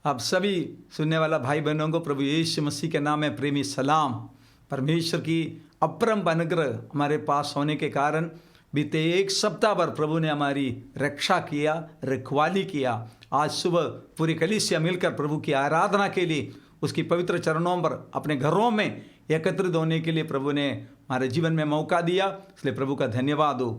आप सभी सुनने वाला भाई बहनों को प्रभु यीशु मसीह के नाम में प्रेमी सलाम। परमेश्वर की अपरम अनुग्रह हमारे पास होने के कारण बीते एक सप्ताह भर प्रभु ने हमारी रक्षा किया, रखवाली किया। आज सुबह पूरी कलीसिया मिलकर प्रभु की आराधना के लिए उसकी पवित्र चरणों पर अपने घरों में एकत्रित होने के लिए प्रभु ने हमारे जीवन में मौका दिया, इसलिए प्रभु का धन्यवाद हो।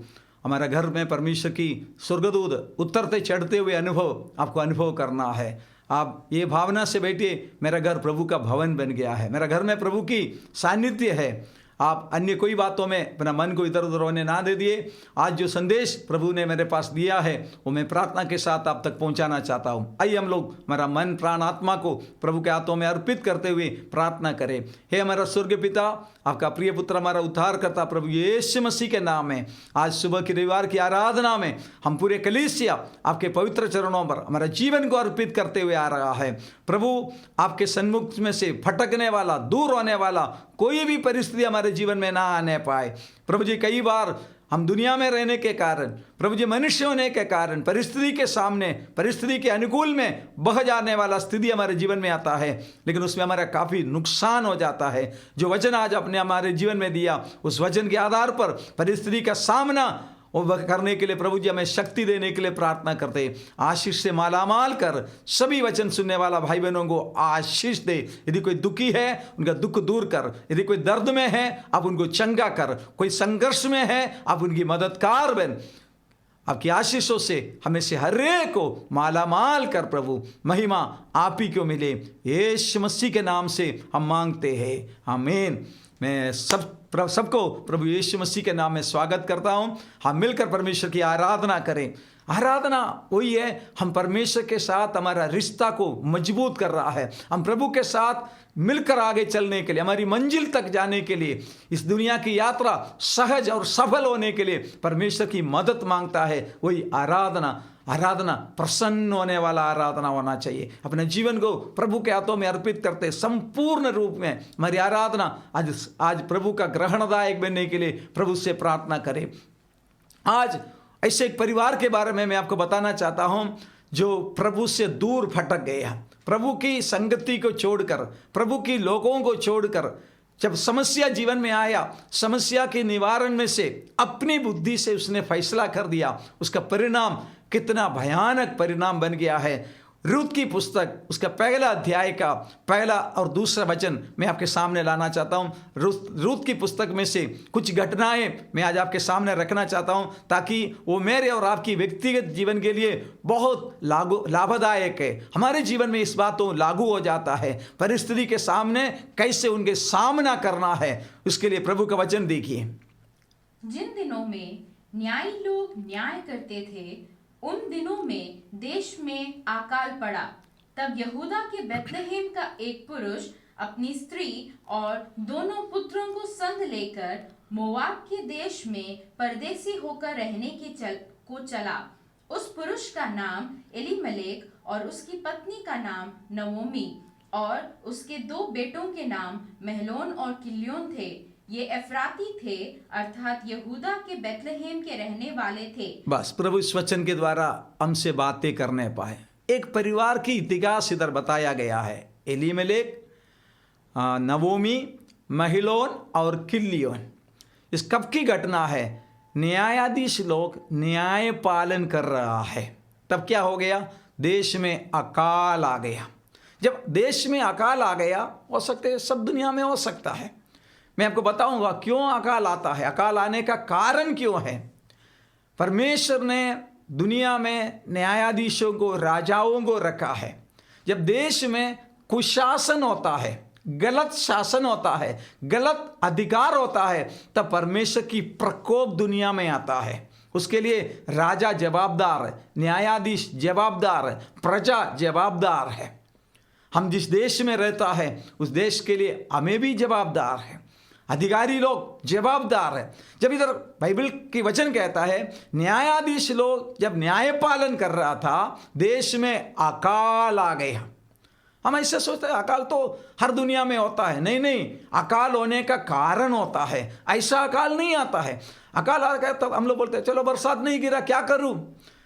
हमारा घर में परमेश्वर की स्वर्गदूत उतरते चढ़ते हुए अनुभव आपको अनुभव करना है। आप ये भावना से बैठिए, मेरा घर प्रभु का भवन बन गया है, मेरा घर में प्रभु की सानिध्य है। आप अन्य कोई बातों में अपना मन को इधर उधर होने ना दे दिए। आज जो संदेश प्रभु ने मेरे पास दिया है वो मैं प्रार्थना के साथ आप तक पहुंचाना चाहता हूं। आइए हम लोग हमारा मन प्राण आत्मा को प्रभु के हाथों में अर्पित करते हुए प्रार्थना करें। हे हमारा स्वर्गीय पिता, आपका प्रिय पुत्र हमारा उद्धार करता प्रभु यीशु मसीह के नाम में आज सुबह की रविवार की आराधना में हम पूरे कलीसिया आपके पवित्र चरणों पर हमारा जीवन को अर्पित करते हुए आ रहा है। प्रभु आपके सन्मुख में से भटकने वाला, दूर होने वाला कोई भी परिस्थिति हमारे जीवन में ना आने पाए। प्रभु जी, कई बार हम दुनिया में रहने के कारण, प्रभु जी मनुष्य होने के कारण परिस्थिति के सामने, परिस्थिति के अनुकूल में बह जाने वाला स्थिति हमारे जीवन में आता है, लेकिन उसमें हमारा काफ़ी नुकसान हो जाता है। जो वचन आज आपने हमारे जीवन में दिया, उस वचन के आधार पर परिस्थिति का सामना और करने के लिए प्रभु जी हमें शक्ति देने के लिए प्रार्थना करते। आशीष से मालामाल कर सभी वचन सुनने वाला भाई बहनों को आशीष दे। यदि कोई दुखी है उनका दुख दूर कर, यदि कोई दर्द में है आप उनको चंगा कर, कोई संघर्ष में है आप उनकी मददगार बन। आपकी आशीषों से हमें से हर एक को मालामाल कर प्रभु, महिमा आप ही को मिले। यीशु मसीह के नाम से हम मांगते हैं, आमीन। मैं सबको प्रभु यीशु मसीह के नाम में स्वागत करता हूं। हम मिलकर परमेश्वर की आराधना करें। आराधना वही है, हम परमेश्वर के साथ हमारा रिश्ता को मजबूत कर रहा है। हम प्रभु के साथ मिलकर आगे चलने के लिए, हमारी मंजिल तक जाने के लिए, इस दुनिया की यात्रा सहज और सफल होने के लिए परमेश्वर की मदद मांगता है। वही आराधना, आराधना प्रसन्न होने वाला आराधना होना चाहिए। अपने जीवन को प्रभु के हाथों में अर्पित करते संपूर्ण रूप में हमारी आराधना आज प्रभु का ग्रहणदायक बनने के लिए प्रभु से प्रार्थना करें। आज ऐसे एक परिवार के बारे में मैं आपको बताना चाहता हूं जो प्रभु से दूर भटक गया, प्रभु की संगति को छोड़कर, प्रभु की लोगों को छोड़कर जब समस्या जीवन में आया, समस्या के निवारण में से अपनी बुद्धि से उसने फैसला कर दिया। उसका परिणाम कितना भयानक परिणाम बन गया है। रूत की पुस्तक उसका पहला अध्याय का पहला और दूसरा वचन मैं आपके सामने लाना चाहता हूँ। रूत की पुस्तक में से कुछ घटनाएं मैं आज आपके सामने रखना चाहता हूँ, ताकि वो मेरे और आपकी व्यक्तिगत जीवन के लिए बहुत लाभदायक है। हमारे जीवन में इस बातों लागू हो जाता है। परिस्थिति के सामने कैसे उनके सामना करना है, उसके लिए प्रभु का वचन देखिए। जिन दिनों में न्यायी लोग न्याय करते थे, उन दिनों में देश में अकाल पड़ा। तब यहूदा के बेतलहेम का एक पुरुष अपनी स्त्री और दोनों पुत्रों को संग लेकर मोआब के देश में परदेसी होकर रहने को चला। उस पुरुष का नाम एलीमलेक और उसकी पत्नी का नाम नवोमी और उसके 2 बेटों के नाम महलोन और किल्योन थे। ये एफ्राती थे, अर्थात यहूदा के बेतलहेम के रहने वाले थे। बस प्रभु इस वचन के द्वारा हमसे बातें करने पाए। एक परिवार की इतिहास इधर बताया गया है। एलीमेलेक, नवोमी, महिलोन और किल्योन। इस कब की घटना है? न्यायाधीश लोग न्याय पालन कर रहा है, तब क्या हो गया? देश में अकाल आ गया। जब देश में अकाल आ गया, हो सकते सब दुनिया में हो सकता है, मैं आपको बताऊंगा क्यों अकाल आता है, अकाल आने का कारण क्यों है। परमेश्वर ने दुनिया में न्यायाधीशों को, राजाओं को रखा है। जब देश में कुशासन होता है, गलत शासन होता है, गलत अधिकार होता है, तब परमेश्वर की प्रकोप दुनिया में आता है। उसके लिए राजा जवाबदार है, न्यायाधीश जवाबदार है, प्रजा जवाबदार है। हम जिस देश में रहता है उस देश के लिए हमें भी जवाबदार है। अधिकारी लोग जवाबदार है। जब इधर बाइबल की वचन कहता है न्यायाधीश लोग जब न्याय पालन कर रहा था, देश में अकाल आ गया। हम ऐसे सोचते हैं अकाल तो हर दुनिया में होता है। नहीं नहीं, अकाल होने का कारण होता है। ऐसा अकाल नहीं आता है। अकाल आ गया तब हम लोग बोलते हैं चलो बरसात नहीं गिरा, क्या करूं।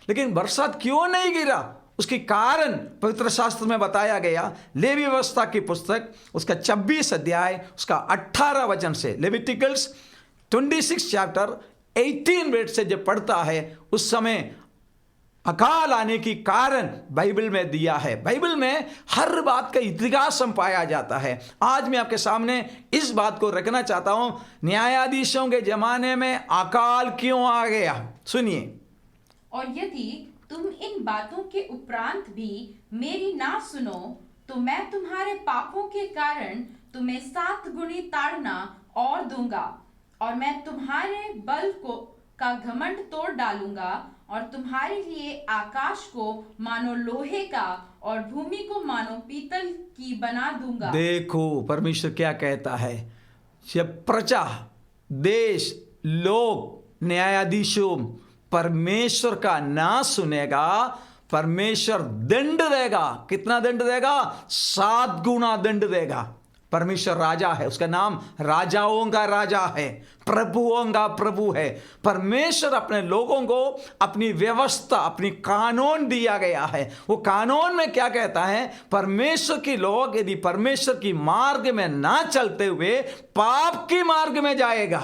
लेकिन बरसात क्यों नहीं गिरा, उसकी कारण पवित्र शास्त्र में बताया गया। लेवी व्यवस्था की पुस्तक उसका 26 अध्याय उसका 18 वचन से, लेविटिकल्स 26 चैप्टर 18 वर्स से जब पढ़ता है उस समय अकाल आने की कारण बाइबल में दिया है। बाइबल में हर बात का इतिहास हम पाया जाता है। आज मैं आपके सामने इस बात को रखना चाहता हूं, न्यायाधीशों के जमाने में अकाल क्यों आ गया। सुनिए, और यदि तुम इन बातों के उपरांत भी मेरी ना सुनो तो मैं तुम्हारे पापों के कारण तुम्हें 7 गुणी ताड़ना और दूंगा, और मैं तुम्हारे बल को का घमंड तोड़ डालूंगा, और तुम्हारे लिए आकाश को मानो लोहे का और भूमि को मानो पीतल की बना दूंगा। देखो परमेश्वर क्या कहता है, जब प्रजा, देश, लोग, न्यायाधीशों परमेश्वर का ना सुनेगा, परमेश्वर दंड देगा। कितना दंड देगा? 7 गुना दंड देगा। परमेश्वर राजा है, उसका नाम राजाओं का राजा है, प्रभुओं का प्रभु है। परमेश्वर अपने लोगों को अपनी व्यवस्था, अपनी कानून दिया गया है। वो कानून में क्या कहता है? परमेश्वर के लोग यदि परमेश्वर की मार्ग में ना चलते हुए पाप की मार्ग में जाएगा।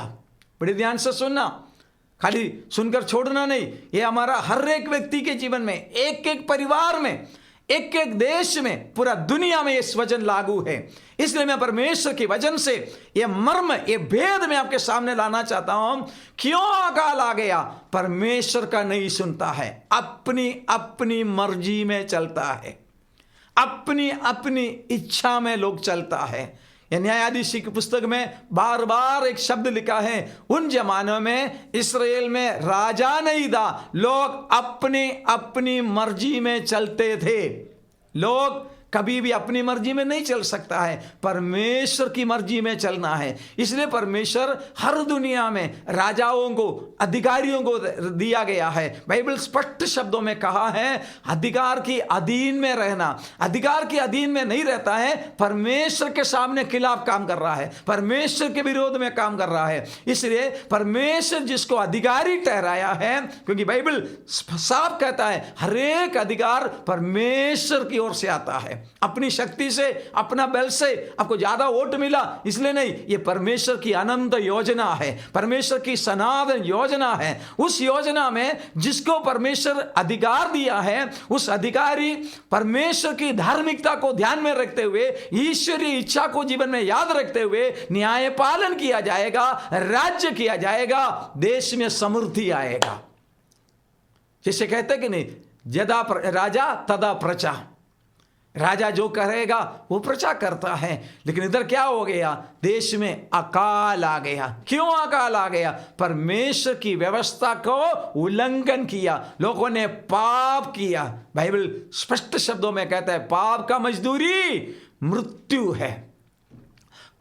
बड़े ध्यान से सुनना, खाली सुनकर छोड़ना नहीं। ये हमारा हर एक व्यक्ति के जीवन में, एक एक परिवार में, एक एक देश में, पूरा दुनिया में ये वचन लागू है। इसलिए मैं परमेश्वर के वचन से ये मर्म, ये भेद मैं आपके सामने लाना चाहता हूं। क्यों अकाल आ गया? परमेश्वर का नहीं सुनता है, अपनी अपनी मर्जी में चलता है, अपनी अपनी इच्छा में लोग चलता है। ये न्यायाधीशी की पुस्तक में बार बार एक शब्द लिखा है, उन जमानों में इस्राएल में राजा नहीं था, लोग अपनी अपनी मर्जी में चलते थे। लोग कभी भी अपनी मर्जी में नहीं चल सकता है, परमेश्वर की मर्जी में चलना है। इसलिए परमेश्वर हर दुनिया में राजाओं को, अधिकारियों को दिया गया है। बाइबल स्पष्ट शब्दों में कहा है, अधिकार के अधीन में रहना। अधिकार के अधीन में नहीं रहता है, परमेश्वर के सामने खिलाफ काम कर रहा है, परमेश्वर के विरोध में काम कर रहा है। इसलिए परमेश्वर जिसको अधिकारी ठहराया है, क्योंकि बाइबल साफ कहता है हर एक अधिकार परमेश्वर की ओर से आता है। अपनी शक्ति से, अपना बल से आपको ज्यादा वोट मिला इसलिए नहीं, ये परमेश्वर की अनंत योजना है, परमेश्वर की सनातन योजना है। उस योजना में जिसको परमेश्वर अधिकार दिया है, उस अधिकारी परमेश्वर की धार्मिकता को ध्यान में रखते हुए, ईश्वरीय इच्छा को जीवन में याद रखते हुए न्याय पालन किया जाएगा, राज्य किया जाएगा, देश में समृद्धि आएगा। जिसे कहते कि नहीं, यदा राजा तदा प्रजा। राजा जो करेगा वो प्रजा करता है। लेकिन इधर क्या हो गया? देश में अकाल आ गया। क्यों अकाल आ गया? परमेश्वर की व्यवस्था को उल्लंघन किया, लोगों ने पाप किया। बाइबल स्पष्ट शब्दों में कहता है, पाप का मजदूरी मृत्यु है।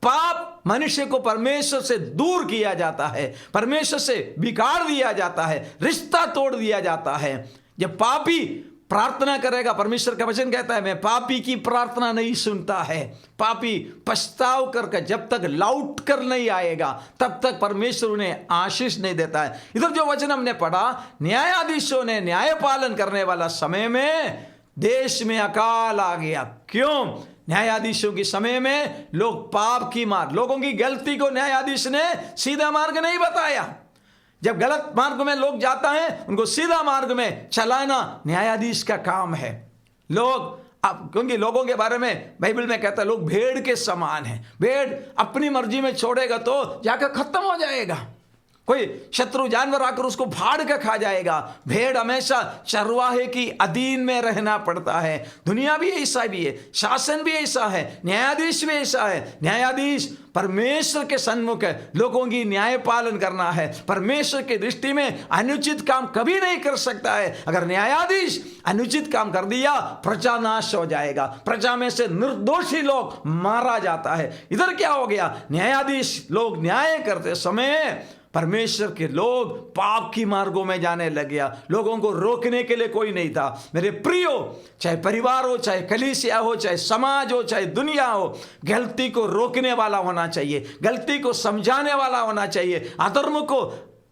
पाप मनुष्य को परमेश्वर से दूर किया जाता है, परमेश्वर से बिगाड़ दिया जाता है, रिश्ता तोड़ दिया जाता है। जब पापी प्रार्थना करेगा, परमेश्वर का वचन कहता है, मैं पापी की प्रार्थना नहीं सुनता है। पापी पछताव करके जब तक लौट कर नहीं आएगा तब तक परमेश्वर उन्हें आशीष नहीं देता है। इधर जो वचन हमने पढ़ा, न्यायाधीशों ने न्याय पालन करने वाला समय में देश में अकाल आ गया। क्यों? न्यायाधीशों के समय में लोग पाप की मार, लोगों की गलती को न्यायाधीश ने सीधा मार्ग नहीं बताया। जब गलत मार्ग में लोग जाता है, उनको सीधा मार्ग में चलाना न्यायाधीश का काम है। लोग अब, क्योंकि लोगों के बारे में बाइबल में कहता है लोग भेड़ के समान हैं। भेड़ अपनी मर्जी में छोड़ेगा तो जाकर खत्म हो जाएगा, कोई शत्रु जानवर आकर उसको फाड़ कर खा जाएगा। भेड़ हमेशा चरवाहे की अधीन में रहना पड़ता है। दुनिया भी ऐसा भी है, शासन भी ऐसा है, न्यायाधीश भी ऐसा है। न्यायाधीश परमेश्वर के सन्मुख है, लोगों की न्याय पालन करना है। परमेश्वर की दृष्टि में अनुचित काम कभी नहीं कर सकता है। अगर न्यायाधीश अनुचित काम कर दिया, प्रजा नाश हो जाएगा, प्रजा में से निर्दोषी लोग मारा जाता है। इधर क्या हो गया? न्यायाधीश लोग न्याय करते समय परमेश्वर के लोग पाप की मार्गों में जाने लग गया। लोगों को रोकने के लिए कोई नहीं था। मेरे प्रियो, चाहे परिवार हो, चाहे कलीसिया हो, चाहे समाज हो, चाहे दुनिया हो, गलती को रोकने वाला होना चाहिए, गलती को समझाने वाला होना चाहिए, अधर्म को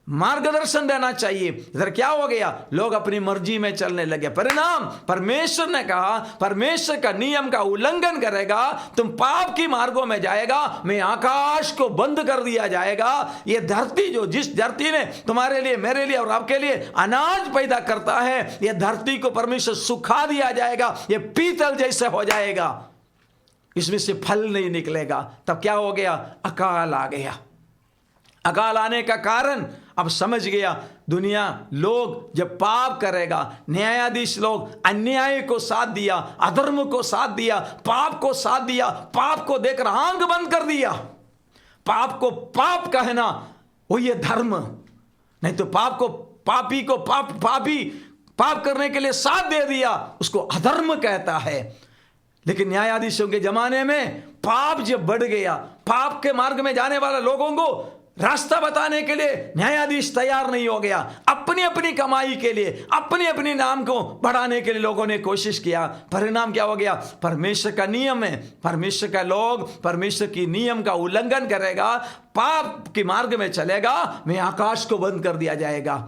मार्गदर्शन देना चाहिए। इधर क्या हो गया, लोग अपनी मर्जी में चलने लगे। परिणाम, परमेश्वर ने कहा परमेश्वर का नियम का उल्लंघन करेगा, तुम पाप की मार्गों में जाएगा, मैं आकाश को बंद कर दिया जाएगा। ये धरती जिस धरती ने तुम्हारे लिए, मेरे लिए और आपके लिए अनाज पैदा करता है, ये धरती को परमेश्वर सुखा दिया जाएगा, ये पीतल जैसे हो जाएगा, इसमें से फल नहीं निकलेगा। तब क्या हो गया, अकाल आ गया। अकाल आने का कारण अब समझ गया, दुनिया लोग जब पाप करेगा, न्यायाधीश लोग अन्याय को साथ दिया, अधर्म को साथ दिया, पाप को साथ दिया, पाप को देखकर आंख बंद कर दिया। पाप को पाप कहना वो ये धर्म, नहीं तो पाप को पापी को पाप करने के लिए साथ दे दिया, उसको अधर्म कहता है। लेकिन न्यायाधीशों के जमाने में पाप जब बढ़ गया, पाप के मार्ग में जाने वाले लोगों को रास्ता बताने के लिए न्यायाधीश तैयार नहीं हो गया। अपनी अपनी कमाई के लिए, अपने अपने नाम को बढ़ाने के लिए लोगों ने कोशिश किया। परिणाम क्या हो गया, परमेश्वर का नियम है, परमेश्वर का लोग परमेश्वर की नियम का उल्लंघन करेगा, पाप के मार्ग में चलेगा, मैं आकाश को बंद कर दिया जाएगा,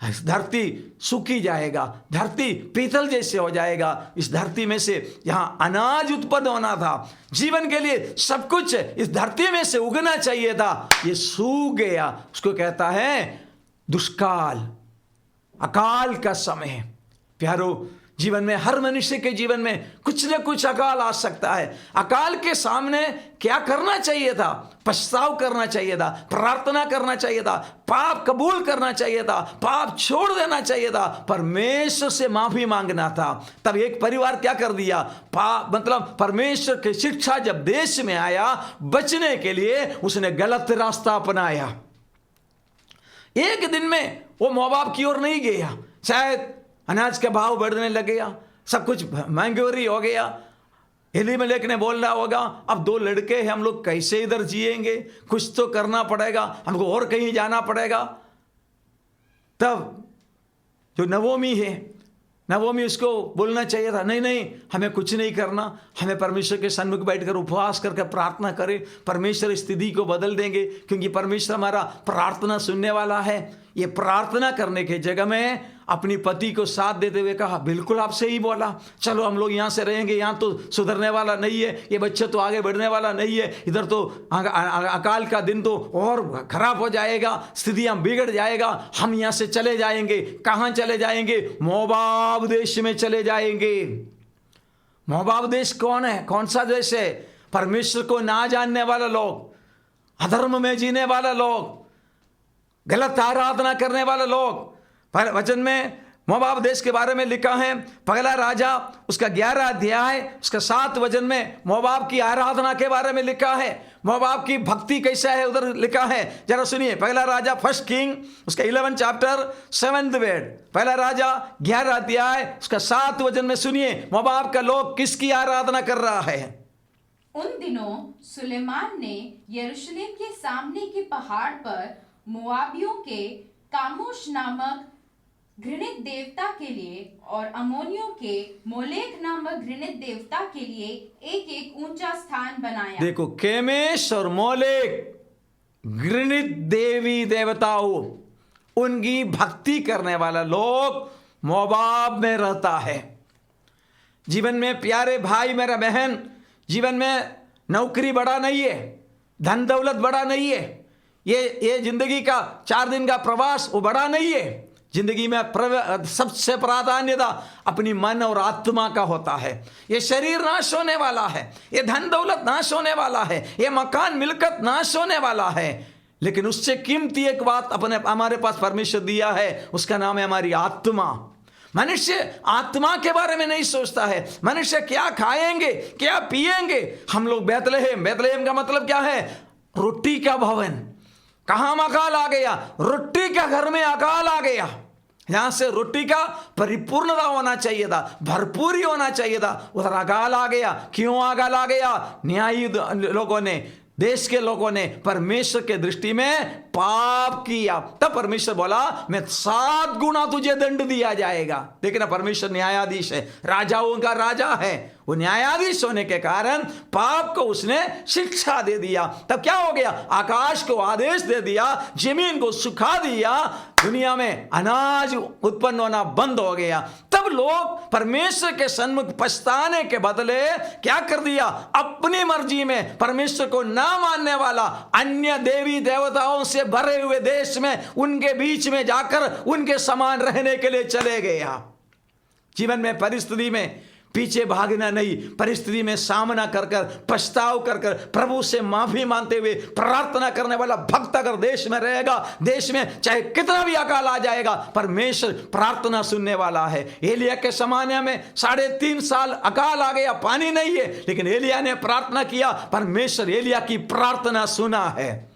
धरती सूखी जाएगा, धरती पीतल जैसे हो जाएगा। इस धरती में से यहां अनाज उत्पन्न होना था, जीवन के लिए सब कुछ इस धरती में से उगना चाहिए था, ये सूख गया। उसको कहता है दुष्काल, अकाल का समय। प्यारो, जीवन में, हर मनुष्य के जीवन में कुछ न कुछ अकाल आ सकता है। अकाल के सामने क्या करना चाहिए था, पछताव करना चाहिए था, प्रार्थना करना चाहिए था, पाप कबूल करना चाहिए था, पाप छोड़ देना चाहिए था, परमेश्वर से माफी मांगना था। तब एक परिवार क्या कर दिया, मतलब परमेश्वर की शिक्षा जब देश में आया, बचने के लिए उसने गलत रास्ता अपनाया। एक दिन में वो मोआब की ओर नहीं गया, शायद अनाज के भाव बढ़ने लगेगा, सब कुछ महंगाई हो गया। एलीमेलेक ने बोल रहा होगा, अब 2 लड़के हैं, हम लोग कैसे इधर जिएंगे, कुछ तो करना पड़ेगा, हमको और कहीं जाना पड़ेगा। तब जो नवोमी है, नवोमी उसको बोलना चाहिए था, नहीं नहीं हमें कुछ नहीं करना, हमें परमेश्वर के सन्मुख बैठकर उपवास करके प्रार्थना करें, परमेश्वर स्थिति को बदल देंगे, क्योंकि परमेश्वर हमारा प्रार्थना सुनने वाला है। ये प्रार्थना करने के जगह में अपनी पति को साथ देते हुए कहा, बिल्कुल आप सही बोला, चलो हम लोग यहाँ से रहेंगे, यहाँ तो सुधरने वाला नहीं है, ये बच्चे तो आगे बढ़ने वाला नहीं है, इधर तो अकाल का दिन तो और खराब हो जाएगा, स्थितियाँ बिगड़ जाएगा, हम यहाँ से चले जाएंगे। कहाँ चले जाएंगे, मोआब देश में चले जाएंगे। मोआब देश कौन है, कौन सा देश है, परमेश्वर को ना जानने वाला लोग, अधर्म में जीने वाला लोग, गलत आराधना करने वाले लोग। वचन में मोआब देश के बारे में लिखा है, पहला राजा उसका 11 अध्याय उसका 7 वचन में मोआब की आराधना के बारे में लिखा है, मोआब की भक्ति कैसा है उधर लिखा है। जरा सुनिए, पहला राजा 1 किंग उसका 11 चैप्टर 7th वर्ड, पहला राजा 11 अध्याय उसका 7 वचन में सुनिए, मोआब का लोग किसकी आराधना कर रहा है। उन दिनों सुलेमान ने यरूशलेम के सामने के पहाड़ पर मोआबियों के कामोश नामक घृणित देवता के लिए और अमोनियों के मोलेक नामक घृणित देवता के लिए एक एक ऊंचा स्थान बनाया। देखो, केमेश और मोलेक घृणित देवी देवताओं, उनकी भक्ति करने वाला लोग मोआब में रहता है। जीवन में प्यारे भाई मेरा बहन, जीवन में नौकरी बड़ा नहीं है, धन दौलत बड़ा नहीं है, ये जिंदगी का 4 दिन का प्रवास वो बड़ा नहीं है। जिंदगी में सबसे प्राधान्यता अपनी मन और आत्मा का होता है। ये शरीर नाश होने वाला है, ये धन दौलत नाश होने वाला है, ये मकान मिलकत नाश होने वाला है, लेकिन उससे कीमती एक बात हमारे पास परमेश्वर दिया है, उसका नाम है हमारी आत्मा। मनुष्य आत्मा के बारे में नहीं सोचता है, मनुष्य क्या खाएंगे क्या पिएंगे। हम लोग बैतलहम का मतलब क्या है, रोटी का भवन। कहां अकाल आ गया, रोटी का घर में अकाल आ गया। यहां से रोटी का परिपूर्णता होना चाहिए था, भरपूरी होना चाहिए था, उधर अकाल आ गया। क्यों अकाल आ गया, न्यायी लोगों ने, देश के लोगों ने परमेश्वर के दृष्टि में पाप किया, तब परमेश्वर बोला मैं 7 गुना तुझे दंड दिया जाएगा। देखना, परमेश्वर न्यायाधीश है, राजाओं का राजा है। वो न्यायाधीश होने के कारण पाप को उसने शिक्षा दे दिया। तब क्या हो गया? आकाश को आदेश दे दिया, जमीन को सुखा दिया, दुनिया में अनाज उत्पन्न होना बंद हो गया। तब लोग परमेश्वर के सन्मुख पछताने के बदले क्या कर दिया? अपनी मर्जी में परमेश्वर को ना मानने वाला अन्य देवी देवताओं से भरे हुए देश में उनके बीच में जाकर उनके समान रहने के लिए चले गया। जीवन में परिस्थिति में पीछे भागना नहीं, परिस्थिति में सामना कर कर पछताव कर कर प्रभु से माफी मांगते हुए प्रार्थना करने वाला भक्त अगर देश में रहेगा, देश में चाहे कितना भी अकाल आ जाएगा, परमेश्वर प्रार्थना सुनने वाला है। एलिया के ज़माने में 3.5 साल अकाल आ गया, पानी नहीं है, लेकिन एलिया ने प्रार्थना किया, परमेश्वर एलिया की प्रार्थना सुना है।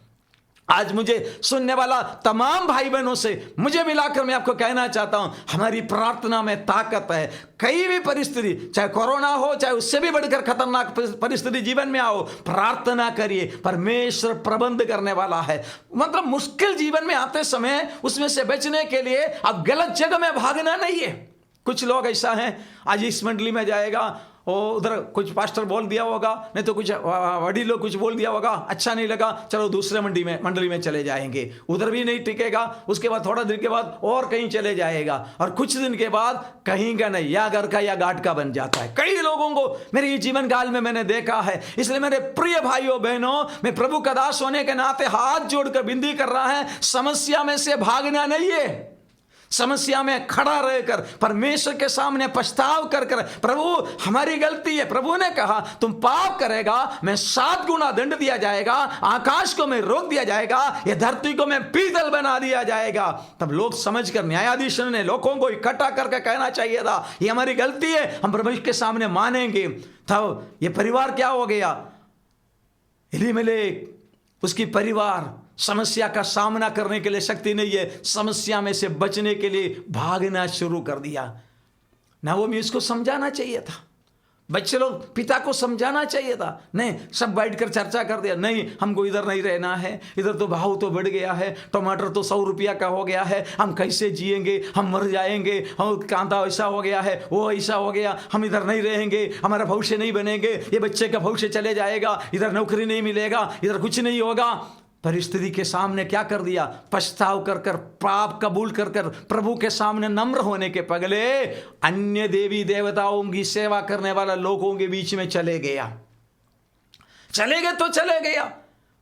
आज मुझे सुनने वाला तमाम भाई बहनों से मुझे मिलाकर मैं आपको कहना चाहता हूं, हमारी प्रार्थना में ताकत है। कई भी परिस्थिति, चाहे कोरोना हो, चाहे उससे भी बढ़कर खतरनाक परिस्थिति जीवन में आओ, प्रार्थना करिए, परमेश्वर प्रबंध करने वाला है। मतलब मुश्किल जीवन में आते समय उसमें से बचने के लिए अब गलत जगह में भागना नहीं है। कुछ लोग ऐसा हैं, आज इस मंडली में जाएगा, और उधर कुछ पास्टर बोल दिया होगा, नहीं तो कुछ वडील लोग कुछ बोल दिया होगा, अच्छा नहीं लगा, चलो दूसरे मंडली में चले जाएंगे, उधर भी नहीं टिकेगा, उसके बाद थोड़ा दिन के बाद और कहीं चले जाएगा, और कुछ दिन के बाद कहीं का नहीं, या घर का या घाट का बन जाता है। कई लोगों को मेरे जीवन काल में मैंने देखा है। इसलिए मेरे प्रिय भाइयों बहनों, मैं प्रभु का दास होने के नाते हाथ जोड़कर विनती कर रहा है, समस्या में से भागना नहीं है। समस्या में खड़ा रहकर परमेश्वर के सामने पछताव कर कर, प्रभु हमारी गलती है, प्रभु ने कहा तुम पाप करेगा मैं 7 गुना दंड दिया जाएगा, आकाश को मैं रोक दिया जाएगा, ये धरती को मैं पीतल बना दिया जाएगा। तब लोग समझकर, न्यायाधीश ने लोगों को इकट्ठा करके कहना चाहिए था ये हमारी गलती है, हम परमेश्वर के सामने मानेंगे। तब ये परिवार क्या हो गया? एलीमेलेक, उसकी परिवार समस्या का सामना करने के लिए शक्ति नहीं है, समस्या में से बचने के लिए भागना शुरू कर दिया। नाओमी उसको समझाना चाहिए था, बच्चे लोग पिता को समझाना चाहिए था, नहीं सब बैठकर चर्चा कर दिया, नहीं हमको इधर नहीं रहना है, इधर तो भाव तो बढ़ गया है, टमाटर तो 100 रुपया का हो गया है, हम कैसे जिएंगे, हम मर जाएंगे, हम कांता ऐसा हो गया है, वो ऐसा हो गया, हम इधर नहीं रहेंगे, हमारा भविष्य नहीं बनेंगे, ये बच्चे का भविष्य चले जाएगा, इधर नौकरी नहीं मिलेगा, इधर कुछ नहीं होगा। परिस्थिति के सामने क्या कर दिया? पछताव कर कर, पाप कबूल कर कर, प्रभु के सामने नम्र होने के पगले अन्य देवी देवताओं की सेवा करने वाला लोगों के बीच में चले गया। चले गए तो चले गया,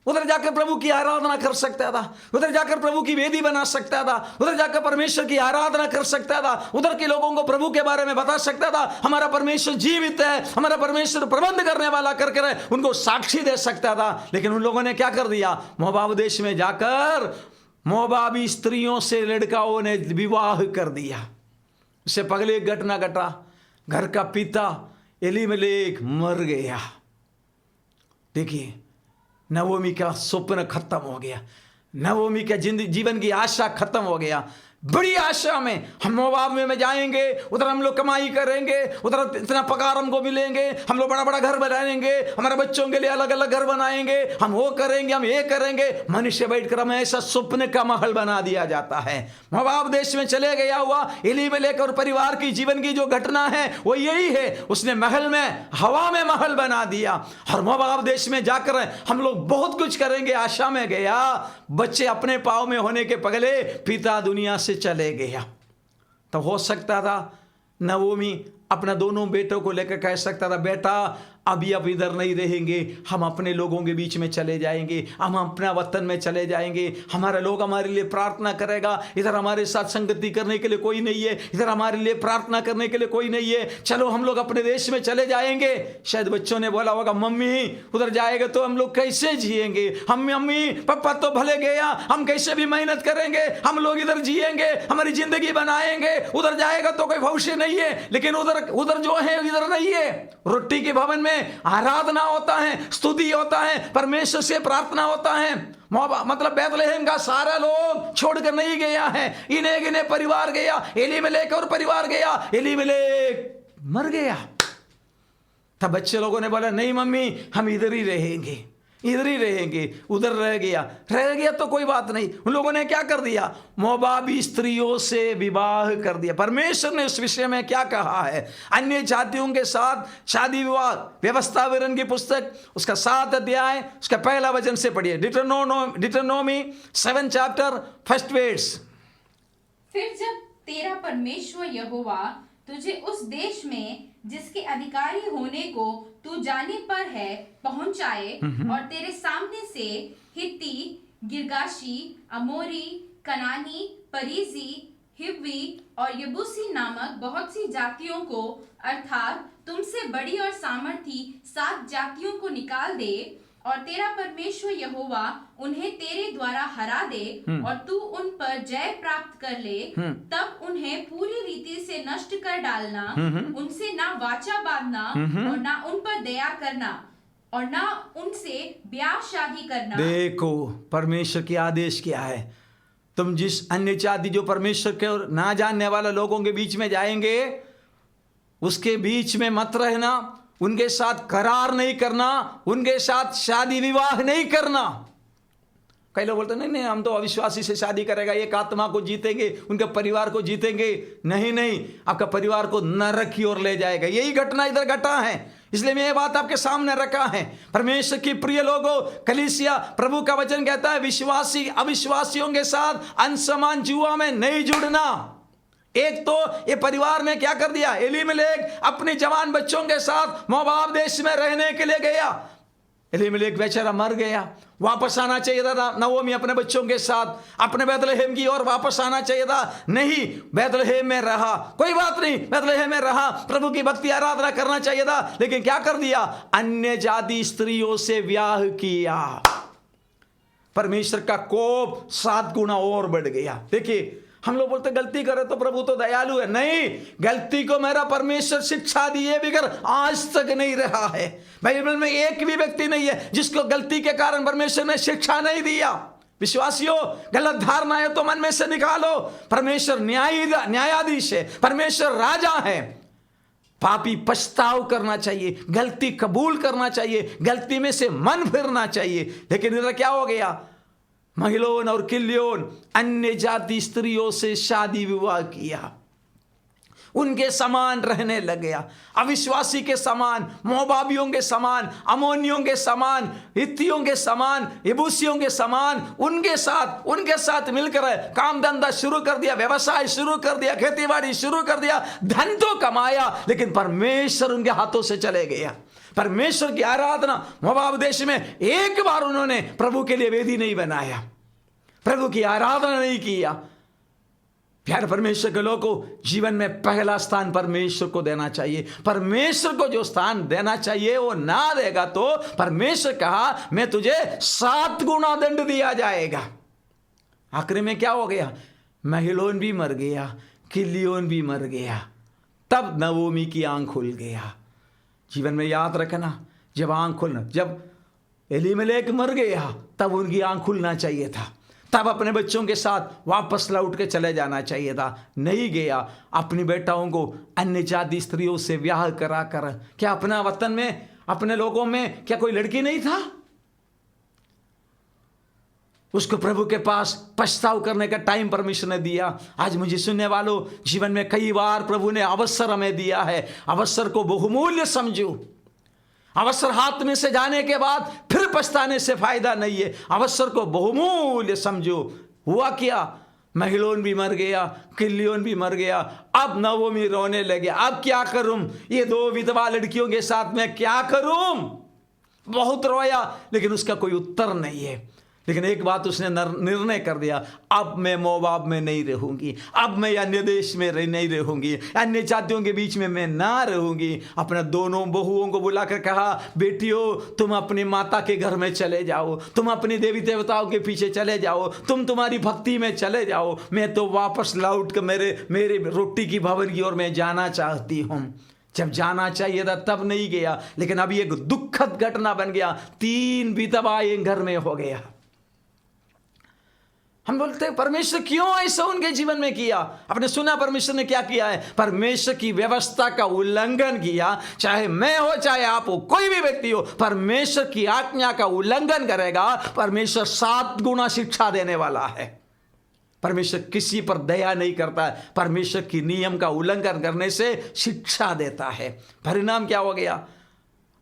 उधर जाकर प्रभु की आराधना कर सकता था, उधर जाकर प्रभु की वेदी बना सकता था, उधर जाकर परमेश्वर की आराधना कर सकता था, उधर के लोगों को प्रभु के बारे में बता सकता था, हमारा परमेश्वर जीवित है, हमारा परमेश्वर प्रबंध करने वाला करके उनको साक्षी दे सकता था। लेकिन उन लोगों ने क्या कर दिया? मोआब देश में जाकर मोआबी स्त्रियों से लड़काओं ने विवाह कर दिया। उससे पहले एक घटना घटा, घर का पिता एलीमेलेक मर गया। देखिए, नाओमी का स्वप्न खत्म हो गया, नाओमी का जीवन की आशा खत्म हो गया। बड़ी आशा में हम मोआब में जाएंगे, उधर हम लोग कमाई करेंगे, उधर इतना पगार हमको मिलेंगे, हम लोग बड़ा बड़ा घर बनाएंगे, हमारे बच्चों के लिए अलग अलग घर बनाएंगे, हम वो करेंगे, हम ये करेंगे। मनुष्य बैठकर हमें ऐसा स्वप्न का महल बना दिया जाता है। मोआब देश में चले गया हुआ एलीमेलेक और परिवार की जीवन की जो घटना है वो यही है, उसने महल में, हवा में महल बना दिया। और मोआब देश में जाकर हम लोग बहुत कुछ करेंगे आशा में गया, बच्चे अपने पाँव में होने के पगले पिता दुनिया से चले गया। तो हो सकता था नाओमी अपना दोनों बेटों को लेकर कह सकता था, बेटा अभी अब इधर नहीं रहेंगे, हम अपने लोगों के बीच में चले जाएंगे, हम अपना वतन में चले जाएंगे, हमारे लोग हमारे लिए प्रार्थना करेगा, इधर हमारे साथ संगति करने के लिए कोई नहीं है, इधर हमारे लिए प्रार्थना करने के लिए कोई नहीं है, चलो हम लोग अपने देश में चले जाएंगे। शायद बच्चों ने बोला होगा, मम्मी उधर जाएगा तो हम लोग कैसे जिएंगे, हम मम्मी पापा तो भले गया, हम कैसे भी मेहनत करेंगे, हम लोग इधर जिएंगे, हमारी जिंदगी बनाएंगे, उधर जाएगा तो कोई भविष्य नहीं है। लेकिन उधर जो है इधर नहीं है। रोटी के भवन में आराधना होता है, स्तुति होता है, परमेश्वर से प्रार्थना होता है। मतलब बैतलहम का सारा लोग छोड़कर नहीं गया है, इन्हें गिने परिवार गया, एलीमेलेक और परिवार गया, एलीमेलेक मर गया। तब बच्चे लोगों ने बोला, नहीं मम्मी हम इधर ही रहेंगे, इधर ही रहेंगे, उधर रह गया तो कोई बात नहीं। उन लोगों ने क्या कर दिया? मोआबी स्त्रियों से विवाह कर दिया। परमेश्वर ने इस विषय में क्या कहा है? अन्य जातियों के साथ शादी विवाह, व्यवस्था विवरण की पुस्तक उसका 7 अध्याय उसका पहला वचन से पढ़िए। डिटरनोमी 7 चैप्टर फर्स्ट वर्स। फिर जब तेरा परमेश्वर यहोवा तुझे उस देश में जिसके अधिकारी होने को तू जाने पर है पहुंचाए और तेरे सामने से हित्ती, गिरगाशी, अमोरी, कनानी, परिजी, हिव्वी और यबूसी नामक बहुत सी जातियों को अर्थात तुमसे बड़ी और सामर्थी 7 जातियों को निकाल दे और तेरा परमेश्वर यहोवा उन्हें तेरे द्वारा हरा दे और तू उन पर जय प्राप्त कर ले, तब उन्हें पूरी रीति से नष्ट कर डालना, उनसे ना वाचा बांधना और ना उन पर दया करना और ना उनसे ब्याह शादी करना। देखो परमेश्वर की आदेश क्या है? तुम जिस अन्य जाति जो परमेश्वर के और ना जानने वाले लोगों के बीच में जाएंगे, उसके बीच में मत रहना, उनके साथ करार नहीं करना, उनके साथ शादी विवाह नहीं करना। कई लोग बोलते नहीं हम तो अविश्वासी से शादी करेगा, एक आत्मा को जीतेंगे, उनके परिवार को जीतेंगे। नहीं, आपका परिवार को नरक की ओर ले जाएगा। यही घटना इधर घटा है, इसलिए मैं ये बात आपके सामने रखा है। परमेश्वर की प्रिय लोगों, कलीसिया, प्रभु का वचन कहता है विश्वासी अविश्वासियों के साथ अनसमान जुआ में नहीं जुड़ना। एक तो ये परिवार ने क्या कर दिया? एलीमेलेक अपने जवान बच्चों के साथ मोआब देश में रहने के लिए गया। एलीमेलेक बेचारा मर गया, वापस आना चाहिए था नवोमी अपने बच्चों के साथ अपने बैतलहम की ओर वापस आना चाहिए था। नहीं, बैतलहम में रहा। कोई बात नहीं, बैतलहम में रहा, प्रभु की भक्ति आराधना करना चाहिए था, लेकिन क्या कर दिया? अन्य जाति स्त्रियों से ब्याह किया। परमेश्वर का कोप 7 गुना और बढ़ गया। देखिए, हम लोग बोलते गलती करे तो प्रभु तो दयालु है। नहीं, गलती को मेरा परमेश्वर शिक्षा दिए बगैर आज तक नहीं रहा है। बाइबल में एक भी व्यक्ति नहीं है जिसको गलती के कारण परमेश्वर ने शिक्षा नहीं दिया। विश्वासियों, गलत धारणा है तो मन में से निकालो। परमेश्वर न्यायाधीश है, परमेश्वर राजा है। पापी पछताव करना चाहिए, गलती कबूल करना चाहिए, गलती में से मन फिरना चाहिए। लेकिन इधर क्या हो गया? महिलोन और किल्योन अन्य जाति स्त्रियों से शादी विवाह किया, उनके समान रहने लग गया। अविश्वासी के समान, मोआबियों के समान, अमोनियों के समान, हित्तियों के समान, यबूसियों के समान उनके साथ मिलकर काम धंधा शुरू कर दिया, व्यवसाय शुरू कर दिया, खेतीबाड़ी शुरू कर दिया, धन तो कमाया, लेकिन परमेश्वर उनके हाथों से चले गया। परमेश्वर की आराधना मोआब देश में एक बार उन्होंने प्रभु के लिए वेदी नहीं बनाया, प्रभु की आराधना नहीं किया। प्यारे परमेश्वर के लोगों को जीवन में पहला स्थान परमेश्वर को देना चाहिए। परमेश्वर को जो स्थान देना चाहिए वो ना देगा तो परमेश्वर कहा मैं तुझे 7 गुना दंड दिया जाएगा। आखिर में क्या हो गया? महिलोन भी मर गया, किल्योन भी मर गया। तब नवोमी की आंख खुल गया। जीवन में याद रखना, जब आंख खुलना, जब एलीमेलेक मर गया तब उनकी आंख खुलना चाहिए था, तब अपने बच्चों के साथ वापस लौट के चले जाना चाहिए था। नहीं गया, अपनी बेटाओं को अन्य जाति स्त्रियों से ब्याह करा कर। क्या अपना वतन में, अपने लोगों में क्या कोई लड़की नहीं था? उसको प्रभु के पास पछताव करने का टाइम परमेश्वर ने दिया। आज मुझे सुनने वालों, जीवन में कई बार प्रभु ने अवसर हमें दिया है। अवसर को बहुमूल्य समझो। अवसर हाथ में से जाने के बाद फिर पछताने से फायदा नहीं है। अवसर को बहुमूल्य समझो। हुआ क्या? महिलोन भी मर गया, किल्योन भी मर गया। अब नवोमी रोने लगे, अब क्या करूं? ये 2 विधवा लड़कियों के साथ मैं क्या करूं? बहुत रोया, लेकिन उसका कोई उत्तर नहीं है। लेकिन एक बात उसने निर्णय कर दिया, अब मैं मोआब में नहीं रहूंगी, अब मैं अन्य देश में नहीं रहूंगी, अन्य जातियों के बीच में मैं ना रहूंगी। अपने दोनों बहुओं को बुलाकर कहा, बेटियों तुम अपनी माता के घर में चले जाओ, तुम अपनी देवी देवताओं के पीछे चले जाओ, तुम तुम्हारी भक्ति में चले जाओ। मैं तो वापस लौट कर मेरे रोटी की भवन की ओर मैं जाना चाहती हूँ। जब जाना चाहिए था तब नहीं गया, लेकिन अभी एक दुखद घटना बन गया। 3 विधवाएं घर में हो गया। हम बोलते हैं परमेश्वर क्यों ऐसा उनके जीवन में किया? आपने सुना परमेश्वर ने क्या किया है? परमेश्वर की व्यवस्था का उल्लंघन किया। चाहे मैं हो, चाहे आप हो, कोई भी व्यक्ति हो, परमेश्वर की आज्ञा का उल्लंघन करेगा, परमेश्वर 7 गुना शिक्षा देने वाला है। परमेश्वर किसी पर दया नहीं करता है, परमेश्वर की नियम का उल्लंघन करने से शिक्षा देता है। परिणाम क्या हो गया?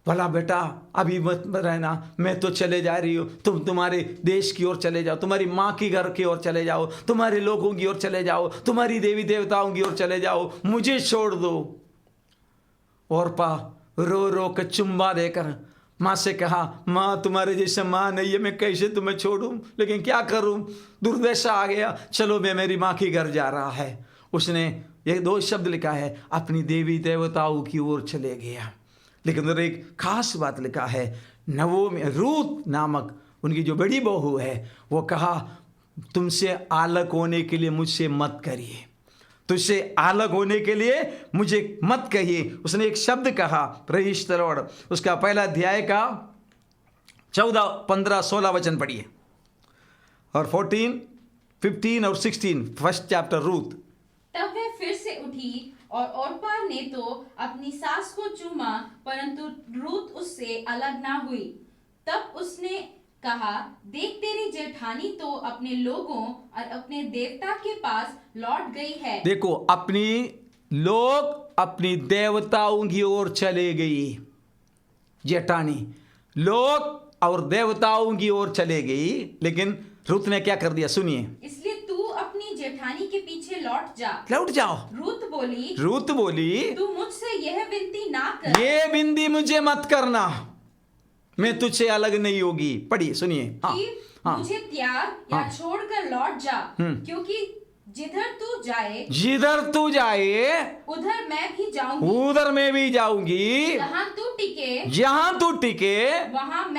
भला बेटा अभी मत रहना, मैं तो चले जा रही हूँ, तुम तुम्हारे देश की ओर चले जाओ, तुम्हारी माँ की घर की ओर चले जाओ, तुम्हारे लोगों की ओर चले जाओ, तुम्हारी देवी देवताओं की ओर चले जाओ, मुझे छोड़ दो। ओरपा रो रो के चुम्बा देकर माँ से कहा, माँ तुम्हारे जैसे माँ नहीं है, मैं कैसे तुम्हें छोड़ूं, लेकिन क्या करूं, दुर्दशा आ गया, चलो मैं मेरी माँ के घर जा रहा है। उसने ये 2 शब्द लिखा है, अपनी देवी देवताओं की ओर चले गया। लेकिन उधर एक खास बात लिखा है, नवोमी रूत नामक उनकी जो बड़ी बहू है, वो कहा तुमसे अलग होने के लिए मुझसे मत करिए, तुझसे अलग होने के लिए मुझे मत कहिए। उसने एक शब्द कहा, प्रेज़ द लॉर्ड, उसका पहला अध्याय का 14, 15, 16 वचन पढ़िए, और 14, 15 और 16, फर्स्ट चैप्टर रूत। तब वह फिर से उठी और ओरपा ने तो अपनी सास को चूमा, परंतु रूत उससे अलग ना हुई। तब उसने कहा, देख तेरी जेठानी तो अपने लोगों और अपने देवता के पास लौट गई है। देखो, अपनी देवताओं की ओर चले गई। जेठानी लोग और देवताओं की ओर चले गई, लेकिन रूत ने क्या कर दिया? सुनिए, इसलिए तू अपनी जेठानी के पीछे लौट जाओ। रूत बोली, तू मुझसे यह विनती ना कर, ये विनती मुझे मत करना, मैं तुझसे अलग नहीं होगी। पढ़िए, सुनिए। कि मुझे त्याग या छोड़कर लौट जा, क्योंकि जिधर तू जाए उधर मैं भी जाऊंगी, जहां तू टिके वहां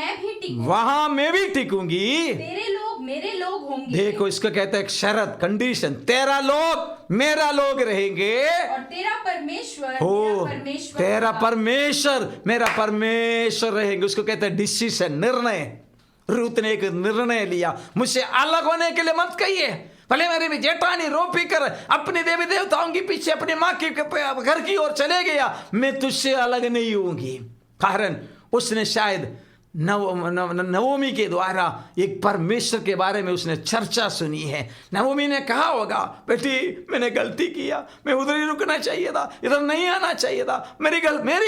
मैं भी टिकूंगी। तेरे लोग मेरे लोग होंगे। देखो, इसको कहते हैं शर्त, कंडीशन। तेरा लोग मेरा लोग रहेंगे, और तेरा परमेश्वर मेरा परमेश्वर रहेंगे। उसको कहते हैं डिसीजन, निर्णय। रूत ने एक निर्णय लिया, मुझसे अलग होने के लिए मत कहिए। भले मेरी भी जेठानी रो पी कर अपने देवी देवताओं के पीछे अपनी माँ के घर की ओर चले गया, मैं तुझसे अलग नहीं होंगी। कारण उसने शायद नवोमी के द्वारा एक परमेश्वर के बारे में उसने चर्चा सुनी है। नवोमी ने कहा होगा, बेटी मैंने गलती किया, मैं उधर ही रुकना चाहिए था, इधर नहीं आना चाहिए था, मेरी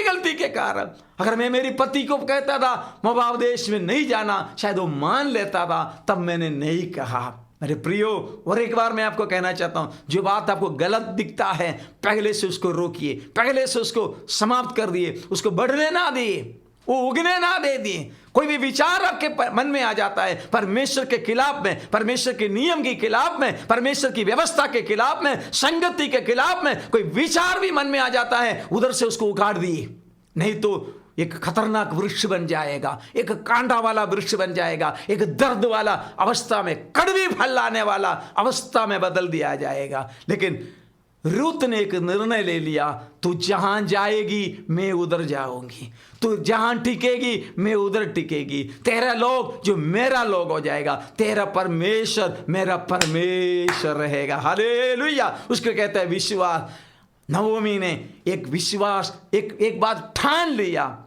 गलती के कारण। अगर मैं मेरे पति को कहता था मोआब देश में नहीं जाना, शायद वो मान लेता था, तब मैंने नहीं कहा। मेरे प्रियो, और एक बार मैं आपको कहना चाहता हूं, जो बात आपको गलत दिखता है, पहले से उसको रोकिए, पहले से उसको समाप्त कर दिए, उसको बढ़ने ना दिए, वो उगने ना दे दिए। कोई भी विचार आपके मन में आ जाता है परमेश्वर के खिलाफ में, परमेश्वर के नियम के खिलाफ में, परमेश्वर की व्यवस्था के खिलाफ में, संगति के खिलाफ में कोई विचार भी मन में आ जाता है, उधर से उसको उखाड़ दिए, नहीं तो एक खतरनाक वृक्ष बन जाएगा, एक कांटा वाला वृक्ष बन जाएगा, एक दर्द वाला अवस्था में, कड़वी फल लाने वाला अवस्था में बदल दिया जाएगा। लेकिन रूत ने एक निर्णय ले लिया, तू जहां जाएगी मैं उधर जाऊंगी, तू जहां टिकेगी मैं उधर टिकेगी, तेरा लोग जो मेरा लोग हो जाएगा, तेरा परमेश्वर मेरा परमेश्वर रहेगा। हालेलुया। उसको कहता है विश्वास। नवोमी ने एक विश्वास, एक बात ठान लिया,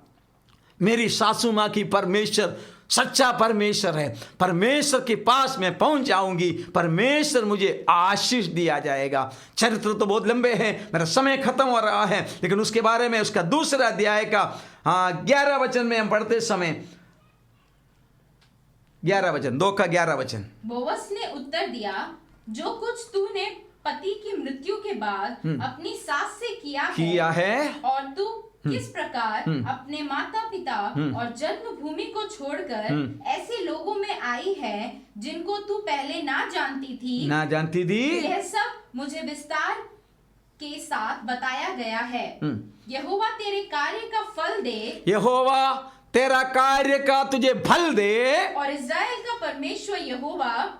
मेरी सासू माँ की परमेश्वर सच्चा परमेश्वर है, परमेश्वर के पास मैं पहुंच जाऊंगी, परमेश्वर मुझे आशीष दिया जाएगा। चरित्र तो बहुत लंबे हैं, मेरा समय खत्म हो रहा है, लेकिन उसके बारे में उसका दूसरा अध्याय का 11 वचन में हम पढ़ते समय, 11 वचन, 2 का 11 वचन। बोअज ने उत्तर दिया, जो कुछ तूने पति की मृत्यु के बाद अपनी सास से किया है और तू किस प्रकार अपने माता पिता और जन्मभूमि को छोड़कर ऐसे लोगों में आई है जिनको तू पहले ना जानती थी, यह सब मुझे विस्तार के साथ बताया गया है। यहोवा तेरे कार्य का फल दे, यहोवा तेरा कार्य का तुझे फल दे, और इस्राएल का परमेश्वर यहोवा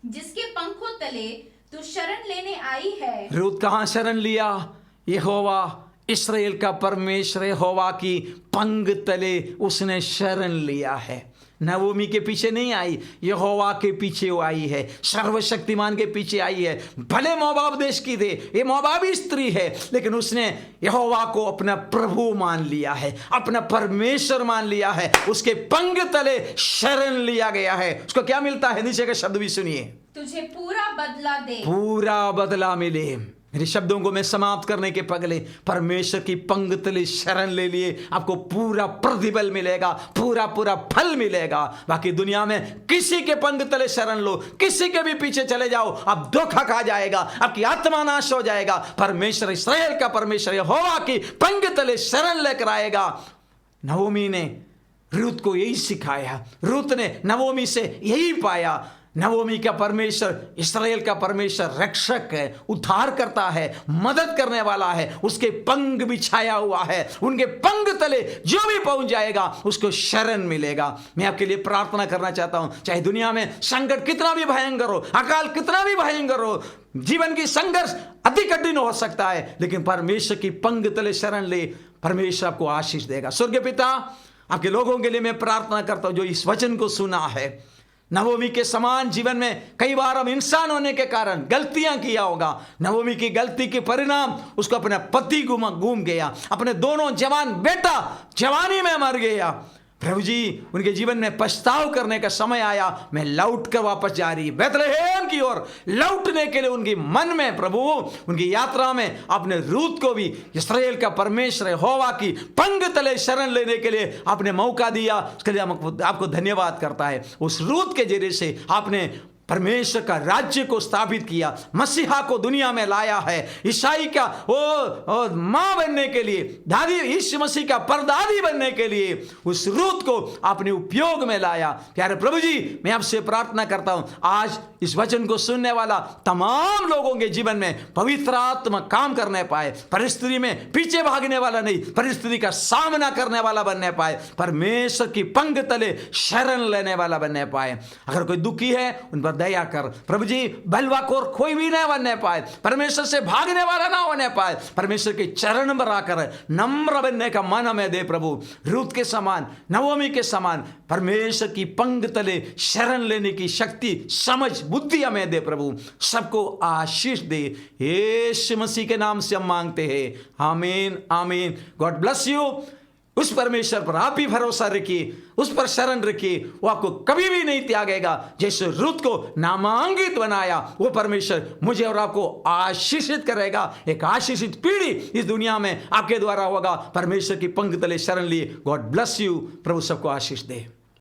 जिसके पंखों तले तू शरण लेने आई है। रूत कहाँ शरण लिया? यहोवा इस्राएल का परमेश्वर यहोवा की पंग तले उसने शरण लिया है। नवोमी के पीछे नहीं आई, यहोवा के पीछे वो आई है, सर्वशक्तिमान के पीछे आई है। भले मोआब देश की थे, ये मोआबी स्त्री है, लेकिन उसने यहोवा को अपना प्रभु मान लिया है, अपना परमेश्वर मान लिया है, उसके पंग तले शरण लिया गया है। उसको क्या मिलता है? नीचे का शब्द भी सुनिए, तुझे पूरा बदला दे। पूरा बदला मिले। मेरे शब्दों को मैं समाप्त करने के पहले, परमेश्वर की पंग तले शरण ले लिए, आपको पूरा प्रतिफल मिलेगा, पूरा फल मिलेगा। बाकी दुनिया में किसी के पंग तले शरण लो, किसी के भी पीछे चले जाओ, आप धोखा खा जाएगा, आपकी आत्मा नाश हो जाएगा। परमेश्वर, इस्राएल का परमेश्वर यहोवा की पंग तले शरण लेकर आएगा। नवोमी ने रूत को यही सिखाया, रूत ने नवोमी से यही पाया। नवोमी का परमेश्वर, इस्राएल का परमेश्वर रक्षक है, उद्धार करता है, मदद करने वाला है, उसके पंग बिछाया हुआ है, उनके पंग तले जो भी पहुंच जाएगा उसको शरण मिलेगा। मैं आपके लिए प्रार्थना करना चाहता हूं, चाहे दुनिया में संकट कितना भी भयंकर हो, अकाल कितना भी भयंकर हो, जीवन की संघर्ष अति कठिन हो सकता है, लेकिन परमेश्वर की पंग तले शरण ले, परमेश्वर आपको आशीष देगा। स्वर्गीय पिता, आपके लोगों के लिए मैं प्रार्थना करता हूं जो इस वचन को सुना है। नवोमी के समान जीवन में कई बार हम इंसान होने के कारण गलतियां किया होगा। नवोमी की गलती के परिणाम उसको अपना पति घूम गया, अपने दोनों जवान बेटा जवानी में मर गया। प्रभु जी, उनके जीवन में पछताव करने का समय आया, मैं लौट कर वापस जा रही बैतलहम की ओर लौटने के लिए उनकी मन में, प्रभु उनकी यात्रा में आपने रूत को भी इस्राएल का परमेश्वर यहोवा की पंग तले शरण लेने के लिए आपने मौका दिया। उसके लिए आपको धन्यवाद करता है। उस रूत के जरिए से आपने परमेश्वर का राज्य को स्थापित किया, मसीहा को दुनिया में लाया है, ईसाई का वो माँ बनने के लिए, दादी यीशु मसीह का परदादी बनने के लिए उस रूत को आपने उपयोग में लाया। प्यारे प्रभु जी, मैं आपसे प्रार्थना करता हूं, आज इस वचन को सुनने वाला तमाम लोगों के जीवन में पवित्र आत्मा काम करने पाए, परिस्थिति में पीछे भागने वाला नहीं, परिस्थिति का सामना करने वाला बनने पाए, परमेश्वर की पंग तले शरण लेने वाला बनने पाए। अगर कोई दुखी है उन पर दया कर प्रभु जी, बलवाखोर कोई भी नहीं बनने पाए, परमेश्वर से भागने वाला ना होने पाए, परमेश्वर के चरण में आकर नम्र बनने का मन हमें दे प्रभु। रूत के समान, नवोमी के समान परमेश्वर की पंग तले शरण लेने की शक्ति, समझ, बुद्धि हमें दे प्रभु। सबको आशीष दे, यीशु मसीह के नाम से हम मांगते हैं, आमीन आमीन। God bless you. उस परमेश्वर पर आप भी भरोसा रखिए, उस पर शरण रखिए, वो आपको कभी भी नहीं त्यागेगा। जैसे रूत को नामांकित बनाया, वो परमेश्वर मुझे और आपको आशीषित करेगा। एक आशीषित पीढ़ी इस दुनिया में आपके द्वारा होगा। परमेश्वर की पंग तले शरण लिए। God bless you. प्रभु सबको आशीष दे।